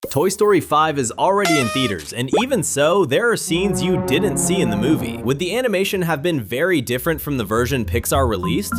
Toy Story 5 is already in theaters, and even so, there are scenes you didn't see in the movie. Would the animation have been very different from the version Pixar released?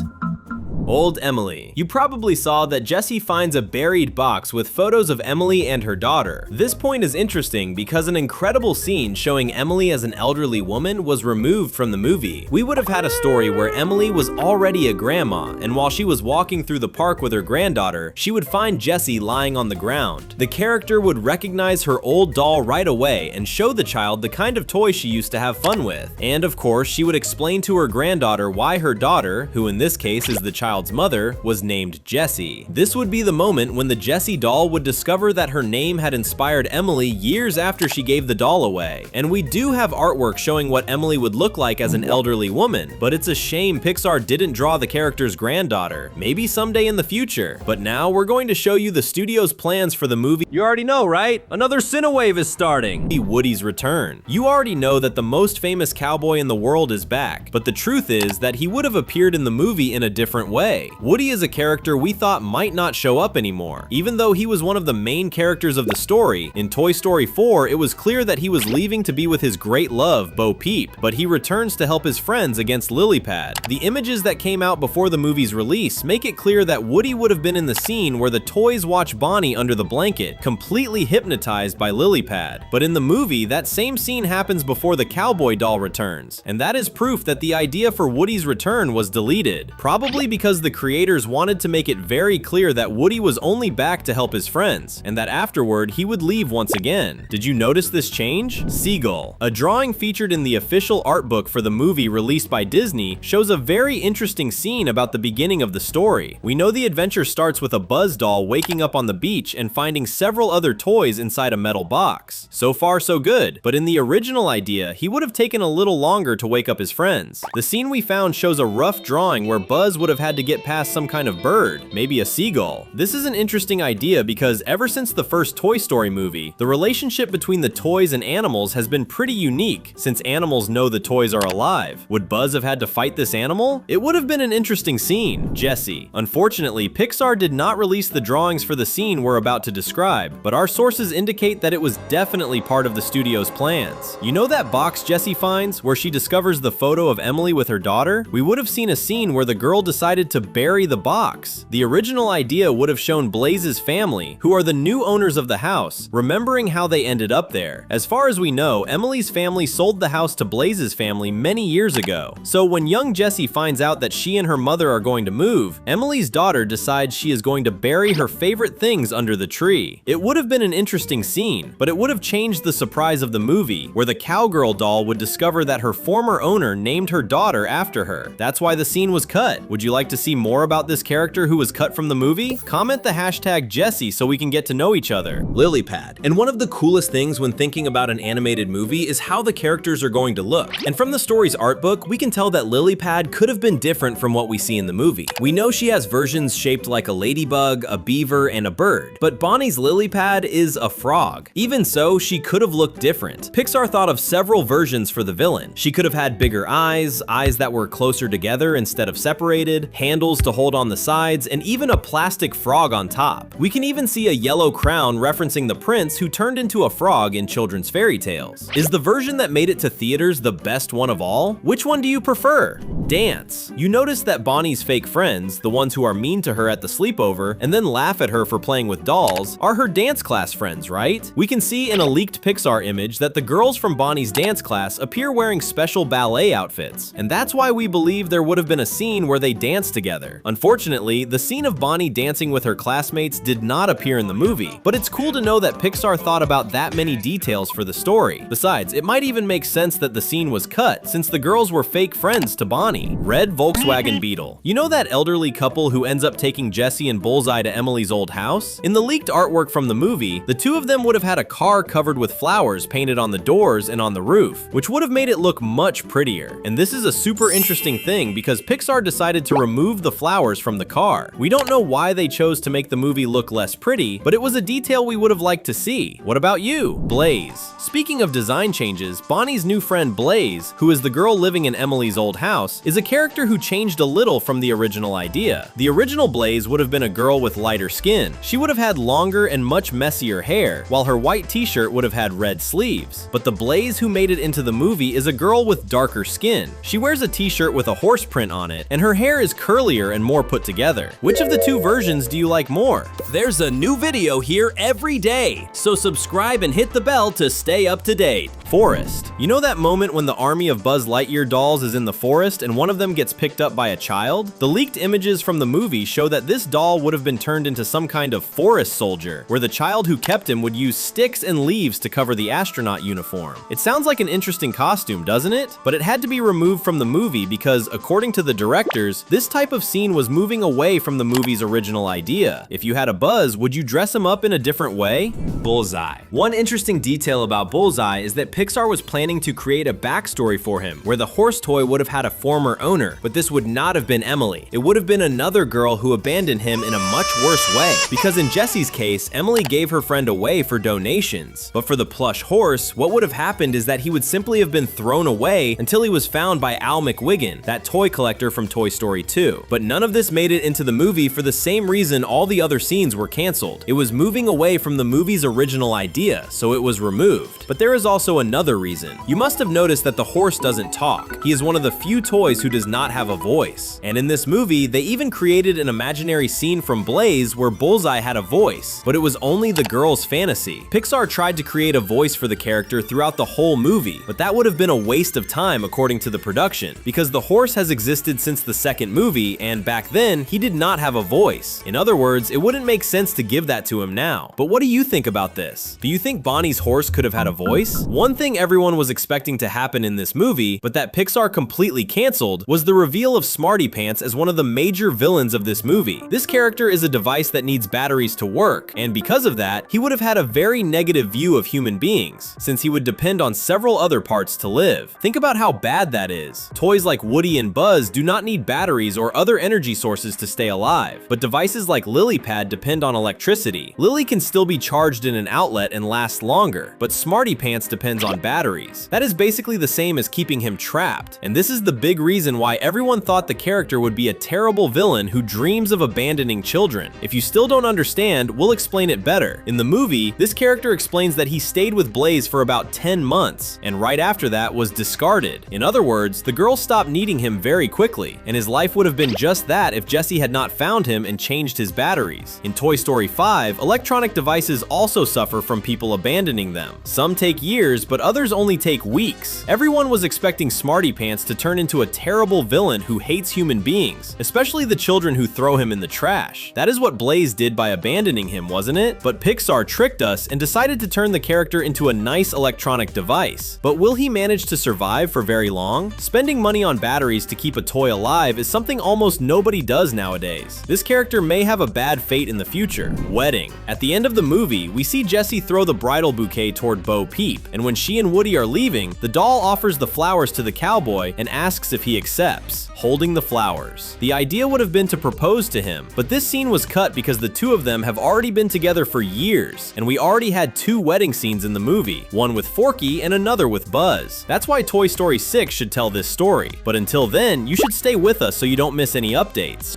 Old Emily. You probably saw that Jessie finds a buried box with photos of Emily and her daughter. This point is interesting because an incredible scene showing Emily as an elderly woman was removed from the movie. We would have had a story where Emily was already a grandma, and while she was walking through the park with her granddaughter, she would find Jessie lying on the ground. The character would recognize her old doll right away and show the child the kind of toy she used to have fun with. And of course, she would explain to her granddaughter why her daughter, who in this case is the child's mother, was named Jessie. This would be the moment when the Jessie doll would discover that her name had inspired Emily years after she gave the doll away. And we do have artwork showing what Emily would look like as an elderly woman, but it's a shame Pixar didn't draw the character's granddaughter. Maybe someday in the future. But now we're going to show you the studio's plans for the movie. You already know, right? Another Cinewave is starting. Woody's return. You already know that the most famous cowboy in the world is back, but the truth is that he would have appeared in the movie in a different way. Woody is a character we thought might not show up anymore. Even though he was one of the main characters of the story, in Toy Story 4, it was clear that he was leaving to be with his great love, Bo Peep, but he returns to help his friends against Lily Pad. The images that came out before the movie's release make it clear that Woody would have been in the scene where the toys watch Bonnie under the blanket, completely hypnotized by Lily Pad. But in the movie, that same scene happens before the cowboy doll returns, and that is proof that the idea for Woody's return was deleted, probably because the creators wanted to make it very clear that Woody was only back to help his friends, and that afterward he would leave once again. Did you notice this change? Seagull. A drawing featured in the official art book for the movie released by Disney shows a very interesting scene about the beginning of the story. We know the adventure starts with a Buzz doll waking up on the beach and finding several other toys inside a metal box. So far so good, but in the original idea, he would have taken a little longer to wake up his friends. The scene we found shows a rough drawing where Buzz would have had to get past some kind of bird, maybe a seagull. This is an interesting idea because ever since the first Toy Story movie, the relationship between the toys and animals has been pretty unique, since animals know the toys are alive. Would Buzz have had to fight this animal? It would have been an interesting scene. Jessie. Unfortunately, Pixar did not release the drawings for the scene we're about to describe, but our sources indicate that it was definitely part of the studio's plans. You know that box Jessie finds, where she discovers the photo of Emily with her daughter? We would have seen a scene where the girl decided to bury the box. The original idea would have shown Blaze's family, who are the new owners of the house, remembering how they ended up there. As far as we know, Emily's family sold the house to Blaze's family many years ago. So when young Jessie finds out that she and her mother are going to move, Emily's daughter decides she is going to bury her favorite things under the tree. It would have been an interesting scene, but it would have changed the surprise of the movie, where the cowgirl doll would discover that her former owner named her daughter after her. That's why the scene was cut. Would you like to see more about this character who was cut from the movie? Comment the hashtag Jessie so we can get to know each other. Lily Pad. And one of the coolest things when thinking about an animated movie is how the characters are going to look. And from the story's art book, we can tell that Lily Pad could have been different from what we see in the movie. We know she has versions shaped like a ladybug, a beaver, and a bird, but Bonnie's Lily Pad is a frog. Even so, she could have looked different. Pixar thought of several versions for the villain. She could have had bigger eyes that were closer together instead of separated, handles to hold on the sides, and even a plastic frog on top. We can even see a yellow crown referencing the prince who turned into a frog in children's fairy tales. Is the version that made it to theaters the best one of all? Which one do you prefer? Dance. You notice that Bonnie's fake friends, the ones who are mean to her at the sleepover and then laugh at her for playing with dolls, are her dance class friends, right? We can see in a leaked Pixar image that the girls from Bonnie's dance class appear wearing special ballet outfits, and that's why we believe there would have been a scene where they dance together. Unfortunately, the scene of Bonnie dancing with her classmates did not appear in the movie, but it's cool to know that Pixar thought about that many details for the story. Besides, it might even make sense that the scene was cut, since the girls were fake friends to Bonnie. Red Volkswagen Beetle. You know that elderly couple who ends up taking Jessie and Bullseye to Emily's old house? In the leaked artwork from the movie, the two of them would have had a car covered with flowers painted on the doors and on the roof, which would have made it look much prettier. And this is a super interesting thing because Pixar decided to remove the flowers from the car. We don't know why they chose to make the movie look less pretty, but it was a detail we would have liked to see. What about you? Blaze. Speaking of design changes, Bonnie's new friend Blaze, who is the girl living in Emily's old house, is a character who changed a little from the original idea. The original Blaze would have been a girl with lighter skin. She would have had longer and much messier hair, while her white t-shirt would have had red sleeves. But the Blaze who made it into the movie is a girl with darker skin. She wears a t-shirt with a horse print on it, and her hair is curlier and more put together. Which of the two versions do you like more? There's a new video here every day, so subscribe and hit the bell to stay up to date. Forest. You know that moment when the army of Buzz Lightyear dolls is in the forest and one of them gets picked up by a child? The leaked images from the movie show that this doll would have been turned into some kind of forest soldier, where the child who kept him would use sticks and leaves to cover the astronaut uniform. It sounds like an interesting costume, doesn't it? But it had to be removed from the movie because, according to the directors, this type of scene was moving away from the movie's original idea. If you had a Buzz, would you dress him up in a different way? Bullseye. One interesting detail about Bullseye is that Pixar was planning to create a backstory for him, where the horse toy would have had a former owner, but this would not have been Emily. It would have been another girl who abandoned him in a much worse way, because in Jesse's case, Emily gave her friend away for donations. But for the plush horse, what would have happened is that he would simply have been thrown away until he was found by Al McWiggin, that toy collector from Toy Story 2. But none of this made it into the movie for the same reason all the other scenes were canceled. It was moving away from the movie's original idea, so it was removed. But there is also another reason. You must have noticed that the horse doesn't talk. He is one of the few toys who does not have a voice. And in this movie, they even created an imaginary scene from Blaze where Bullseye had a voice, but it was only the girl's fantasy. Pixar tried to create a voice for the character throughout the whole movie, but that would have been a waste of time according to the production, because the horse has existed since the second movie, and back then, he did not have a voice. In other words, it wouldn't make sense to give that to him now. But what do you think about this? Do you think Bonnie's horse could have had a voice? One thing everyone was expecting to happen in this movie, but that Pixar completely canceled, was the reveal of Smarty Pants as one of the major villains of this movie. This character is a device that needs batteries to work, and because of that, he would have had a very negative view of human beings, since he would depend on several other parts to live. Think about how bad that is. Toys like Woody and Buzz do not need batteries or other energy sources to stay alive, but devices like LilyPad depend on electricity. Lily can still be charged in an outlet and last longer, but Smarty Pants depends on batteries. That is basically the same as keeping him trapped, and this is the big reason why everyone thought the character would be a terrible villain who dreams of abandoning children. If you still don't understand, we'll explain it better. In the movie, this character explains that he stayed with Blaze for about 10 months, and right after that was discarded. In other words, the girl stopped needing him very quickly, and his life would have been just that if Jesse had not found him and changed his batteries. In Toy Story 5, electronic devices also suffer from people abandoning them. Some take years, but others only take weeks. Everyone was expecting Smarty Pants to turn into a terrible villain who hates human beings, especially the children who throw him in the trash. That is what Blaze did by abandoning him, wasn't it? But Pixar tricked us and decided to turn the character into a nice electronic device. But will he manage to survive for very long? Spending money on batteries to keep a toy alive is something almost nobody does nowadays. This character may have a bad fate in the future. Wedding. At the end of the movie, we see Jessie throw the bridal bouquet toward Bo Peep, and when she and Woody are leaving, the doll offers the flowers to the cowboy and asks if he accepts, holding the flowers. The idea would have been to propose to him, but this scene was cut because the two of them have already been together for years, and we already had 2 wedding scenes in the movie, one with Forky and another with Buzz. That's why Toy Story 6 should tell this story, but until then, you should stay with us so you don't miss any updates.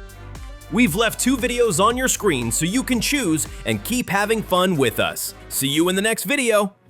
We've left 2 videos on your screen so you can choose and keep having fun with us. See you in the next video!